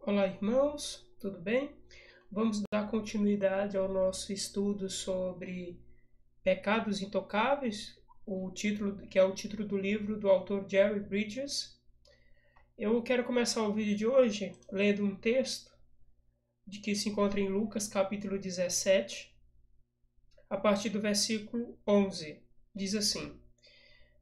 Olá, irmãos, tudo bem? Vamos dar continuidade ao nosso estudo sobre pecados intocáveis, que é o título do livro do autor Jerry Bridges. Eu quero começar o vídeo de hoje lendo um texto que se encontra em Lucas, capítulo 17, a partir do versículo 11. Diz assim: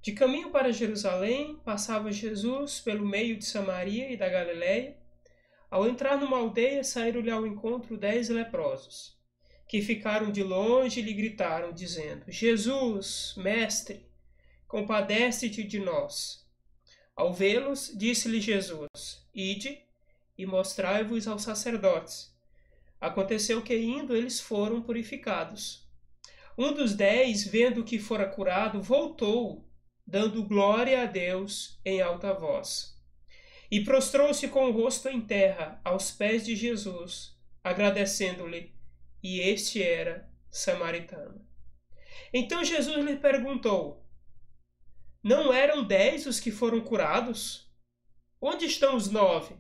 De caminho para Jerusalém, passava Jesus pelo meio de Samaria e da Galiléia. Ao entrar numa aldeia, saíram-lhe ao encontro 10 leprosos, que ficaram de longe e lhe gritaram, dizendo: Jesus, mestre, compadece-te de nós. Ao vê-los, disse-lhe Jesus: Ide e mostrai-vos aos sacerdotes. Aconteceu que, indo, eles foram purificados. Um dos 10, vendo que fora curado, voltou, dando glória a Deus em alta voz. E prostrou-se com o rosto em terra, aos pés de Jesus, agradecendo-lhe, e este era samaritano. Então Jesus lhe perguntou: Não eram 10 os que foram curados? Onde estão os 9?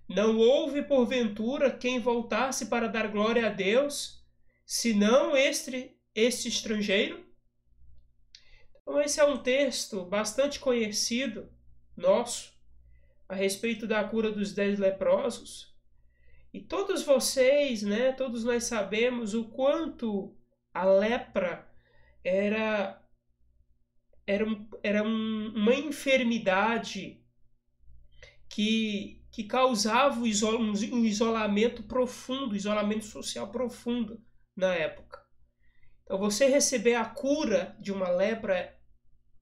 Não houve, porventura, quem voltasse para dar glória a Deus, senão este estrangeiro? Então, esse é um texto bastante conhecido nosso, a respeito da cura dos 10 leprosos. E todos vocês, todos nós sabemos o quanto a lepra era uma enfermidade que causava um isolamento profundo, isolamento social profundo na época. Então, você receber a cura de uma lepra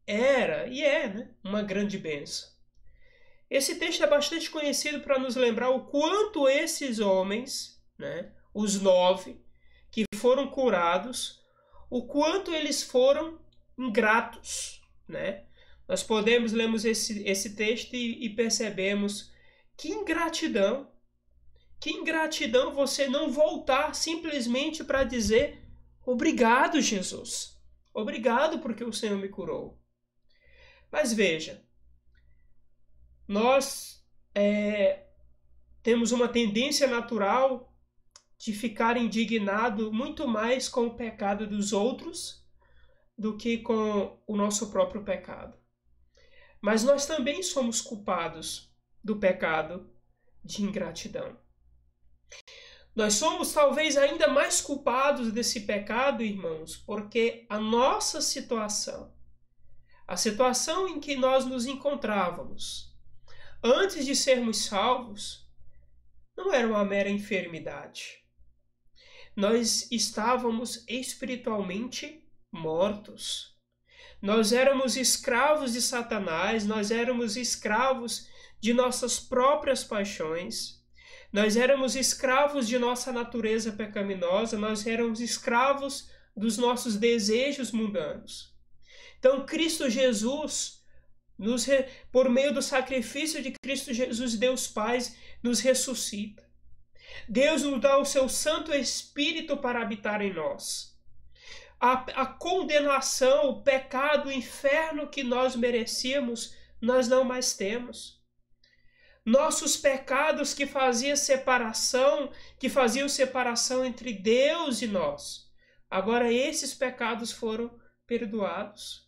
era e é, uma grande bênção. Esse texto é bastante conhecido para nos lembrar o quanto esses homens, os 9 que foram curados, o quanto eles foram ingratos. Nós lemos esse texto e percebemos que ingratidão você não voltar simplesmente para dizer: obrigado, Jesus, obrigado porque o Senhor me curou. Mas veja, nós temos uma tendência natural de ficar indignado muito mais com o pecado dos outros do que com o nosso próprio pecado. Mas nós também somos culpados do pecado de ingratidão. Nós somos talvez ainda mais culpados desse pecado, irmãos, porque a nossa situação, a situação em que nós nos encontrávamos antes de sermos salvos, não era uma mera enfermidade. Nós estávamos espiritualmente mortos. Nós éramos escravos de Satanás, nós éramos escravos de nossas próprias paixões, nós éramos escravos de nossa natureza pecaminosa, nós éramos escravos dos nossos desejos mundanos. Então, Cristo Jesus, por meio do sacrifício de Cristo Jesus, Deus Pai nos ressuscita. Deus nos dá o seu Santo Espírito para habitar em nós. A condenação, o pecado, o inferno que nós merecíamos, nós não mais temos. Nossos pecados que faziam separação entre Deus e nós, agora esses pecados foram perdoados.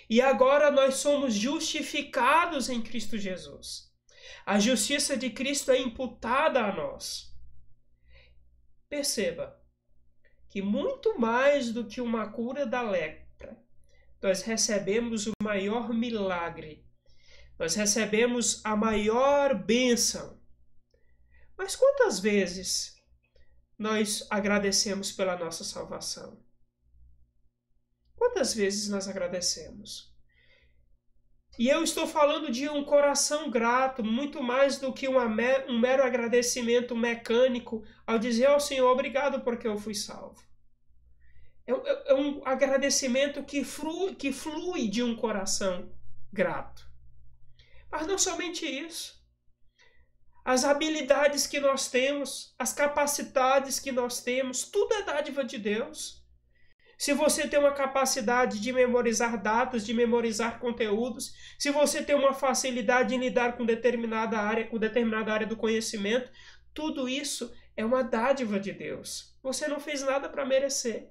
E agora nós somos justificados em Cristo Jesus. A justiça de Cristo é imputada a nós. Perceba que muito mais do que uma cura da lepra, nós recebemos o maior milagre. Nós recebemos a maior bênção. Mas quantas vezes nós agradecemos pela nossa salvação? Quantas vezes nós agradecemos? E eu estou falando de um coração grato, muito mais do que um mero agradecimento mecânico ao dizer ao Senhor: obrigado porque eu fui salvo. É um agradecimento que flui de um coração grato. Mas não somente isso. As habilidades que nós temos, as capacidades que nós temos, tudo é dádiva de Deus. se você tem uma capacidade de memorizar dados, de memorizar conteúdos, se você tem uma facilidade em lidar com determinada área do conhecimento, tudo isso é uma dádiva de Deus. Você não fez nada para merecer.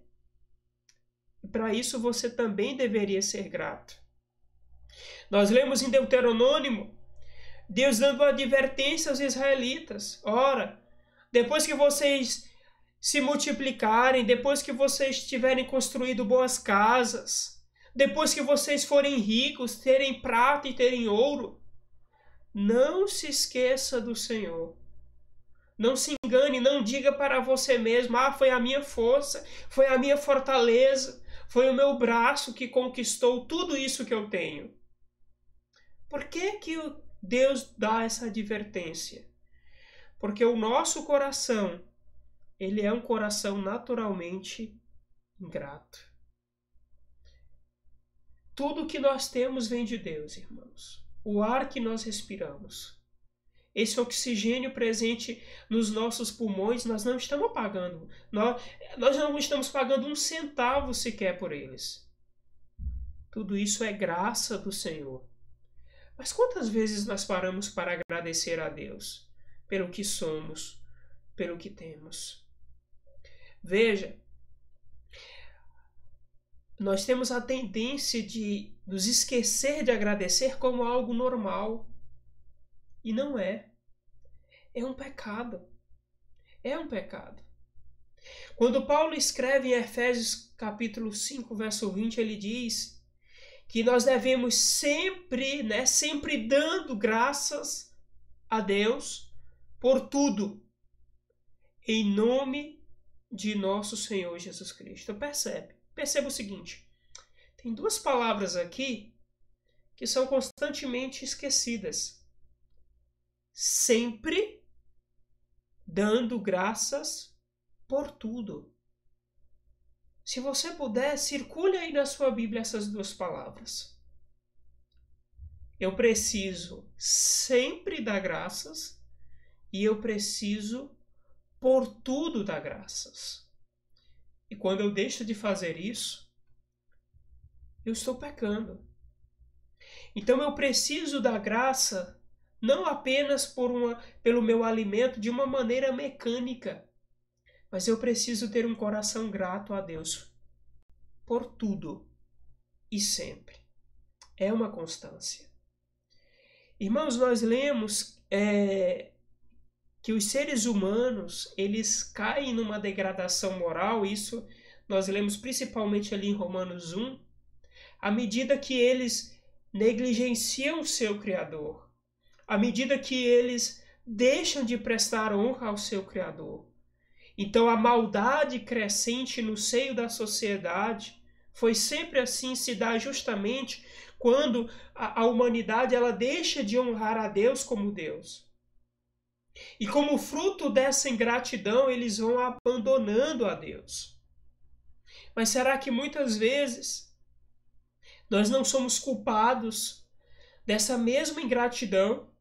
E para isso você também deveria ser grato. Nós lemos em Deuteronômio, Deus dando uma advertência aos israelitas. Ora, depois que vocês se multiplicarem, depois que vocês tiverem construído boas casas, depois que vocês forem ricos, terem prata e terem ouro, não se esqueça do Senhor. Não se engane, não diga para você mesmo, foi a minha força, foi a minha fortaleza, foi o meu braço que conquistou tudo isso que eu tenho. Por que Deus dá essa advertência? Porque o nosso coração, ele é um coração naturalmente ingrato. Tudo que nós temos vem de Deus, irmãos. O ar que nós respiramos, esse oxigênio presente nos nossos pulmões, nós não estamos pagando. Nós não estamos pagando um centavo sequer por eles. Tudo isso é graça do Senhor. Mas quantas vezes nós paramos para agradecer a Deus pelo que somos, pelo que temos? Veja, nós temos a tendência de nos esquecer de agradecer como algo normal. E não é. É um pecado. É um pecado. Quando Paulo escreve em Efésios capítulo 5, verso 20, ele diz que nós devemos sempre dando graças a Deus por tudo, em nome de nosso Senhor Jesus Cristo. Perceba o seguinte, tem duas palavras aqui que são constantemente esquecidas. Sempre dando graças por tudo. Se você puder, circule aí na sua Bíblia essas duas palavras. Eu preciso sempre dar graças e eu preciso por tudo dar graças. E quando eu deixo de fazer isso, eu estou pecando. Então eu preciso dar graça não apenas pelo meu alimento de uma maneira mecânica, mas eu preciso ter um coração grato a Deus por tudo e sempre. É uma constância. Irmãos, nós lemos que os seres humanos, eles caem numa degradação moral, isso nós lemos principalmente ali em Romanos 1, à medida que eles negligenciam o seu Criador, à medida que eles deixam de prestar honra ao seu Criador. Então a maldade crescente no seio da sociedade foi sempre assim, se dá justamente quando a humanidade ela deixa de honrar a Deus como Deus. E como fruto dessa ingratidão, eles vão abandonando a Deus. Mas será que muitas vezes nós não somos culpados dessa mesma ingratidão?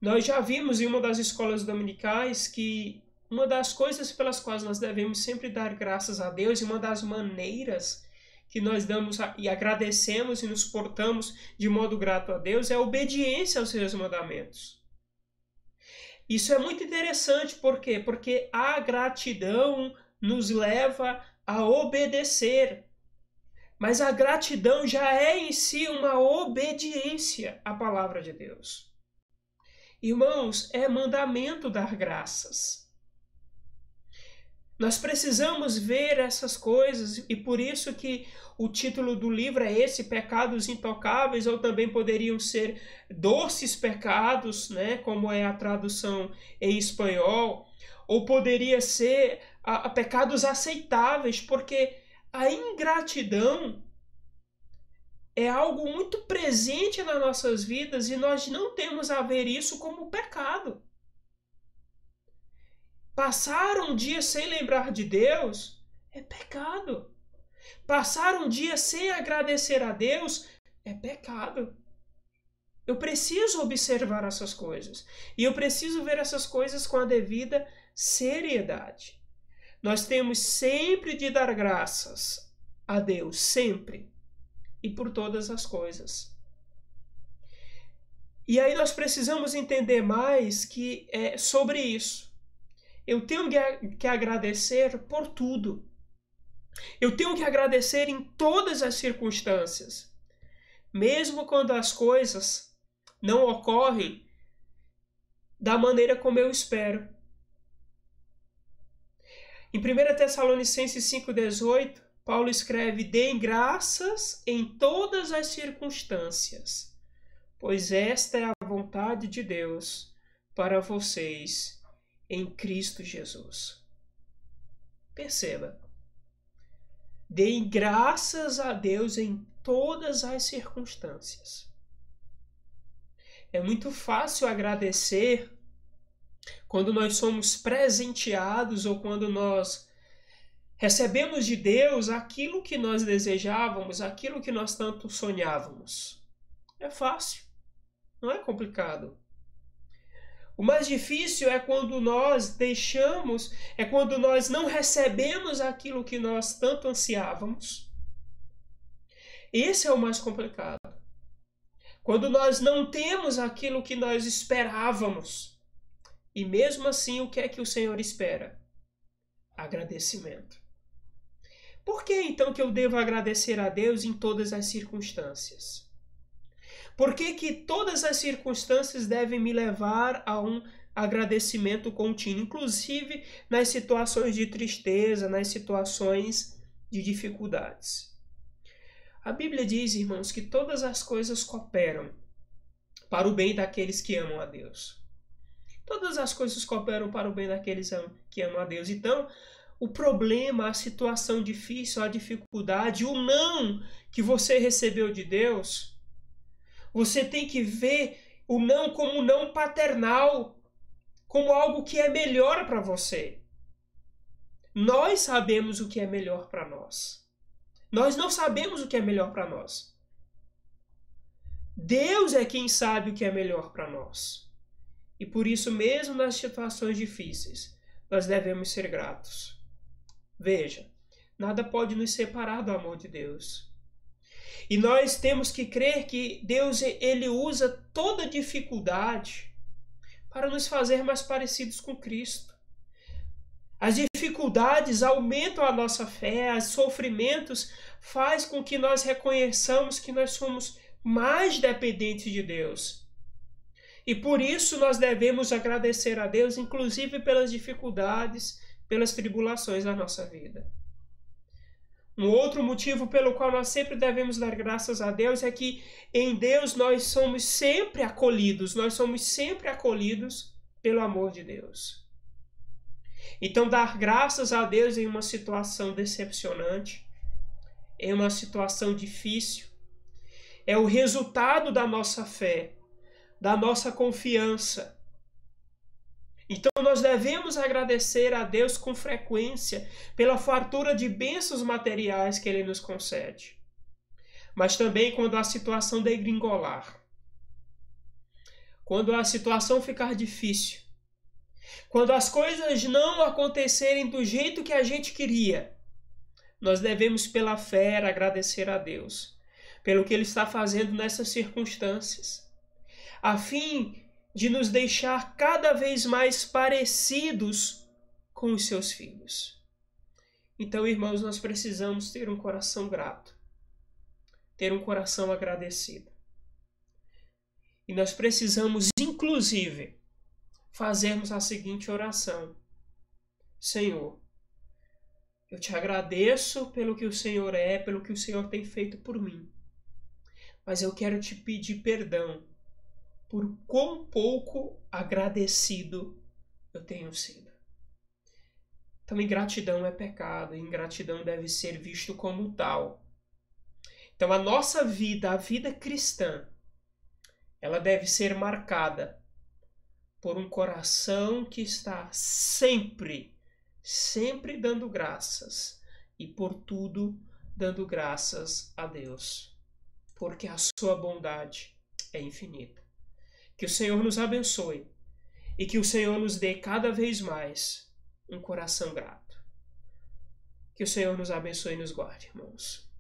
Nós já vimos em uma das escolas dominicais que uma das coisas pelas quais nós devemos sempre dar graças a Deus e uma das maneiras que nós damos e agradecemos e nos portamos de modo grato a Deus é a obediência aos seus mandamentos. Isso é muito interessante, por quê? Porque a gratidão nos leva a obedecer. Mas a gratidão já é em si uma obediência à palavra de Deus. Irmãos, é mandamento dar graças. Nós precisamos ver essas coisas e por isso que o título do livro é esse, Pecados Intocáveis, ou também poderiam ser Doces Pecados, né, como é a tradução em espanhol, ou poderia ser Pecados Aceitáveis, porque a ingratidão é algo muito presente nas nossas vidas e nós não temos a ver isso como pecado. Passar um dia sem lembrar de Deus é pecado. Passar um dia sem agradecer a Deus é pecado. Eu preciso observar essas coisas. E eu preciso ver essas coisas com a devida seriedade. nós temos sempre de dar graças a Deus, sempre, e por todas as coisas. E aí nós precisamos entender mais que sobre isso. Eu tenho que agradecer por tudo. Eu tenho que agradecer em todas as circunstâncias. Mesmo quando as coisas não ocorrem da maneira como eu espero. Em 1 Tessalonicenses 5,18, Paulo escreve: deem graças em todas as circunstâncias, pois esta é a vontade de Deus para vocês em Cristo Jesus. Perceba. Deem graças a Deus em todas as circunstâncias. É muito fácil agradecer quando nós somos presenteados ou quando nós recebemos de Deus aquilo que nós desejávamos, aquilo que nós tanto sonhávamos. É fácil, não é complicado. O mais difícil é quando nós quando nós não recebemos aquilo que nós tanto ansiávamos. Esse é o mais complicado. Quando nós não temos aquilo que nós esperávamos. E mesmo assim, o que é que o Senhor espera? Agradecimento. Por que então que eu devo agradecer a Deus em todas as circunstâncias? Por que todas as circunstâncias devem me levar a um agradecimento contínuo, inclusive nas situações de tristeza, nas situações de dificuldades? A Bíblia diz, irmãos, que todas as coisas cooperam para o bem daqueles que amam a Deus. Todas as coisas cooperam para o bem daqueles que amam a Deus. Então, o problema, a situação difícil, a dificuldade, o não que você recebeu de Deus, você tem que ver o não como um não paternal, como algo que é melhor para você. Nós sabemos o que é melhor para nós. Nós não sabemos o que é melhor para nós. Deus é quem sabe o que é melhor para nós. E por isso, mesmo nas situações difíceis, nós devemos ser gratos. Veja, nada pode nos separar do amor de Deus. E nós temos que crer que Deus ele usa toda dificuldade para nos fazer mais parecidos com Cristo. As dificuldades aumentam a nossa fé, os sofrimentos fazem com que nós reconheçamos que nós somos mais dependentes de Deus. E por isso nós devemos agradecer a Deus, inclusive pelas dificuldades, pelas tribulações da nossa vida. Um outro motivo pelo qual nós sempre devemos dar graças a Deus é que em Deus nós somos sempre acolhidos pelo amor de Deus. Então, dar graças a Deus em uma situação decepcionante, em uma situação difícil, é o resultado da nossa fé, da nossa confiança. Então nós devemos agradecer a Deus com frequência pela fartura de bênçãos materiais que Ele nos concede. Mas também quando a situação degringolar, quando a situação ficar difícil, quando as coisas não acontecerem do jeito que a gente queria, nós devemos pela fé agradecer a Deus pelo que Ele está fazendo nessas circunstâncias, a fim de nos deixar cada vez mais parecidos com os seus filhos. Então, irmãos, nós precisamos ter um coração grato, ter um coração agradecido. E nós precisamos, inclusive, fazermos a seguinte oração: Senhor, eu te agradeço pelo que o Senhor é, pelo que o Senhor tem feito por mim. Mas eu quero te pedir perdão por quão pouco agradecido eu tenho sido. Então, ingratidão é pecado, ingratidão deve ser visto como tal. Então, a nossa vida, a vida cristã, ela deve ser marcada por um coração que está sempre dando graças e por tudo dando graças a Deus, porque a sua bondade é infinita. Que o Senhor nos abençoe e que o Senhor nos dê cada vez mais um coração grato. Que o Senhor nos abençoe e nos guarde, irmãos.